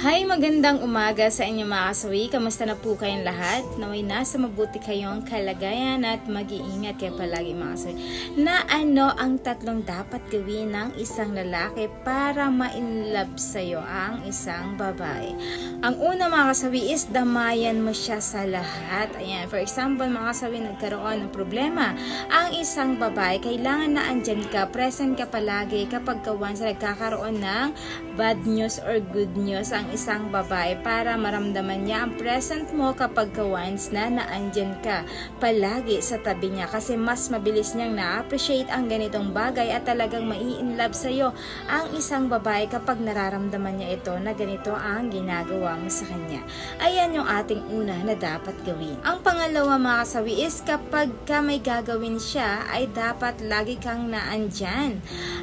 Hi, magandang umaga sa inyo mga kasawi. Kamusta na po kayong lahat? Naway nasa mabuti kayong kalagayan at mag-iingat kayo palagi mga kasawi. Na ano ang tatlong dapat gawin ng isang lalaki para ma-inlove sa'yo ang isang babae? Ang una mga kasawi is damayan mo siya sa lahat. Ayan, for example mga kasawi, nagkaroon ng problema ang isang babae, kailangan na andyan ka, present ka palagi kapag once nagkakaroon ng bad news or good news ang isang babae para maramdaman niya ang present mo kapag once na naandyan ka palagi sa tabi niya, kasi mas mabilis niyang na-appreciate ang ganitong bagay at talagang mai-inlove sa'yo ang isang babae kapag nararamdaman niya ito na ganito ang ginagawa mo sa kanya. Ayan yung ating una na dapat gawin. Ang pangalawa mga kasawi is kapag ka may gagawin siya ay dapat lagi kang naandyan.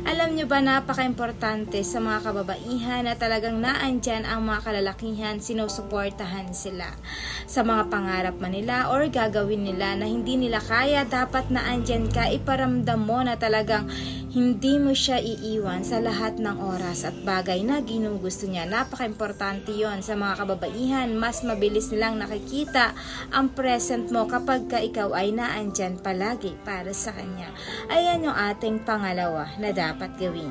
Alam nyo ba, napaka-importante sa mga kababaihan na talagang naandyan ang mga kalalakihan, sinusuportahan sila sa mga pangarap man nila or gagawin nila na hindi nila kaya. Dapat naandyan ka, iparamdam mo na talagang hindi mo siya iiwan sa lahat ng oras at bagay na ginugusto niya. Napaka-importante yon sa mga kababaihan. Mas mabilis nilang nakikita ang present mo kapag ka ikaw ay naandyan palagi para sa kanya. Ayan yung ating pangalawa na dapat gawin.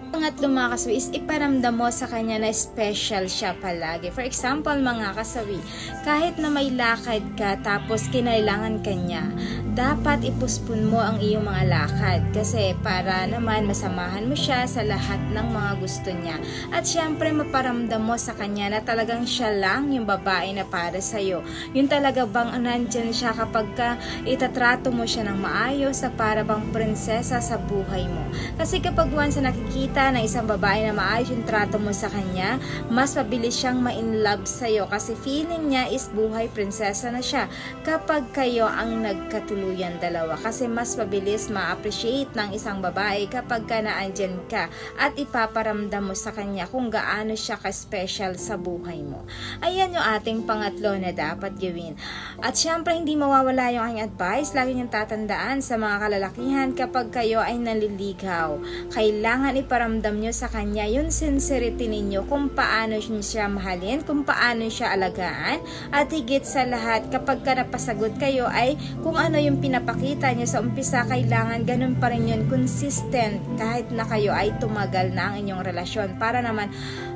Pangatlo mga kasawi is iparamdam mo sa kanya na special siya palagi. For example mga kasawi, kahit na may lakad ka tapos kinailangan ka niya, dapat ipuspon mo ang iyong mga lakad kasi para naman masamahan mo siya sa lahat ng mga gusto niya. At syempre maparamdam mo sa kanya na talagang siya lang yung babae na para sa'yo. Yung talaga bang nandyan siya kapag ka itatrato mo siya ng maayos sa para bang prinsesa sa buhay mo. Kasi kapag once na nakikita na isang babae na maayos yung trato mo sa kanya, mas mabilis siyang ma-inlove sa'yo kasi feeling niya is buhay prinsesa na siya kapag kayo ang nagkatuluyan dalawa. Kasi mas mabilis ma-appreciate ng isang babae kapag ka naandyan ka at ipaparamdam mo sa kanya kung gaano siya ka-special sa buhay mo. Ayan yung ating pangatlo na dapat gawin. At syempre hindi mawawala yung aking advice, lagi niyong tatandaan sa mga kalalakihan kapag kayo ay naliligaw. Kailangan iparamdam nyo sa kanya yung sincerity ninyo, kung paano siya mahalin, kung paano siya alagaan, at higit sa lahat kapag ka napasagot kayo ay kung ano yung pinapakita nyo sa umpisa, kailangan ganun pa rin yun, consistent kahit na kayo ay tumagal na ang inyong relasyon para naman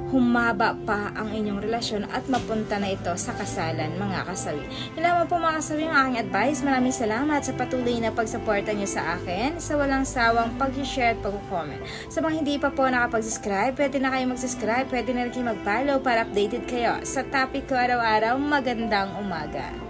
humaba pa ang inyong relasyon at mapunta na ito sa kasalan mga kasawi. Yun lamang po mga kasawi ang aking advice. Maraming salamat sa patuloy na pagsuporta nyo sa akin, sa walang sawang pag-share at pag-comment. Sa mga hindi pa po nakapag-subscribe, pwede na kayo mag-subscribe, pwede na rin kayo mag-follow para updated kayo sa topic ko araw-araw. Magandang umaga!